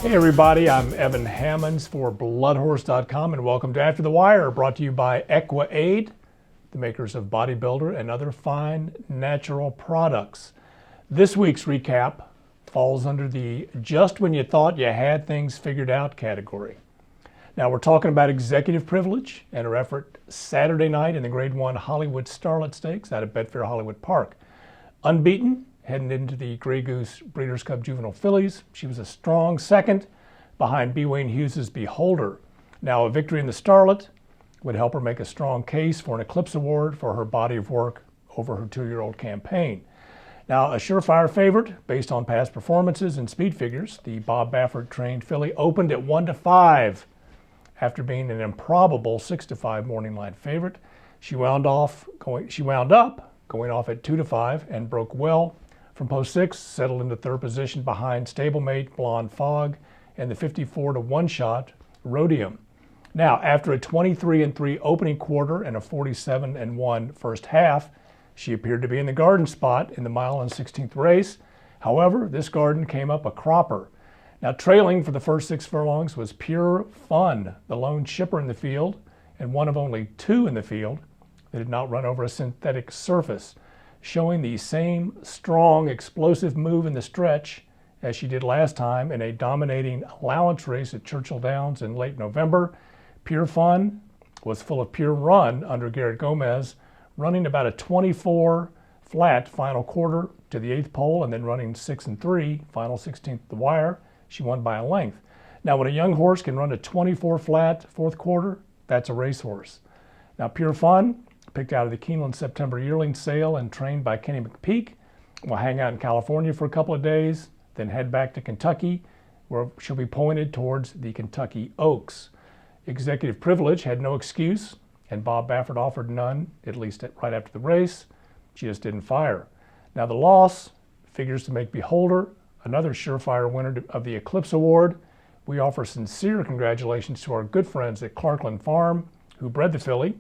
Hey everybody, I'm Evan Hammonds for bloodhorse.com and welcome to After the Wire, brought to you by EquiAid, the makers of Bodybuilder and other fine natural products. This week's recap falls under the just when you thought you had things figured out category. Now we're talking about executive privilege and her effort Saturday night in the Grade 1 Hollywood Starlet Stakes out of Betfair Hollywood Park. Unbeaten, heading into the Grey Goose Breeders' Cup Juvenile Fillies. She was a strong second behind B. Wayne Hughes' Beholder. Now a victory in the Starlet would help her make a strong case for an Eclipse Award for her body of work over her 2-year-old campaign. Now a surefire favorite based on past performances and speed figures, the Bob Baffert trained filly opened at 1-5 after being an improbable 6-5 morning line favorite. She wound up going off at 2-5 and broke well from post 6, settled into third position behind stablemate Blonde Fog and the 54-1 shot Rhodium. Now, after a 23-3 opening quarter and a 47-1 first half, she appeared to be in the garden spot in the mile and 16th race. However, this garden came up a cropper. Now, trailing for the first 6 furlongs was Pure Fun, the lone shipper in the field and one of only 2 in the field that did not run over a synthetic surface, showing the same strong, explosive move in the stretch as she did last time in a dominating allowance race at Churchill Downs in late November. Pure Fun was full of pure run under Garrett Gomez, running about a 24 flat final quarter to the 8th pole and then running 6-3, final 16th the wire. She won by a length. Now when a young horse can run a 24 flat 4th quarter, that's a racehorse. Now Pure Fun, picked out of the Keeneland September yearling sale and trained by Kenny McPeak, will hang out in California for a couple of days, then head back to Kentucky, where she'll be pointed towards the Kentucky Oaks. Executive Privilege had no excuse, and Bob Baffert offered none, at least right after the race. She just didn't fire. Now the loss figures to make Beholder another surefire winner of the Eclipse Award. We offer sincere congratulations to our good friends at Clarkland Farm, who bred the filly,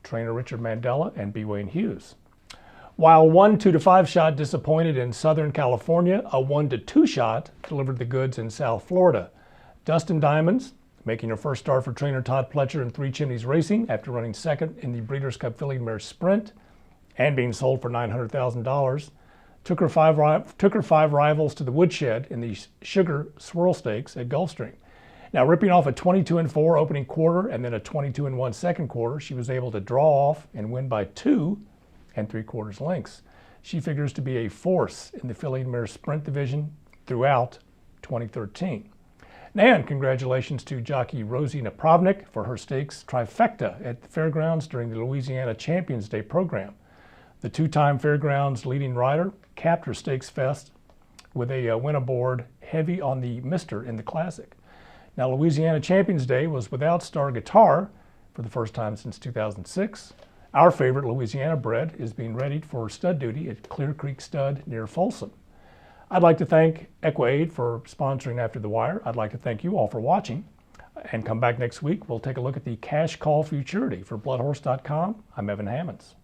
trainer Richard Mandela and B. Wayne Hughes. While one 2-5 shot disappointed in Southern California, a 1-2 shot delivered the goods in South Florida. Dustin Diamonds, making her first start for trainer Todd Pletcher in Three Chimneys Racing after running second in the Breeders' Cup Filly Mare Sprint and being sold for $900,000, took her 5 rivals to the woodshed in the Sugar Swirl Stakes at Gulfstream. Now, ripping off a 22-4 opening quarter and then a 22-1 second quarter, she was able to draw off and win by 2 3/4 lengths. She figures to be a force in the filly and mare sprint division throughout 2013. And congratulations to jockey Rosie Napravnik for her stakes trifecta at the fairgrounds during the Louisiana Champions Day program. The 2-time fairgrounds leading rider capped her stakes fest with a win aboard heavy on the Mister in the Classic. Now, Louisiana Champions Day was without Star Guitar for the first time since 2006. Our favorite Louisiana bred is being readied for stud duty at Clear Creek Stud near Folsom. I'd like to thank EquiAid for sponsoring After the Wire. I'd like to thank you all for watching. And come back next week, we'll take a look at the cash call futurity. For bloodhorse.com, I'm Evan Hammonds.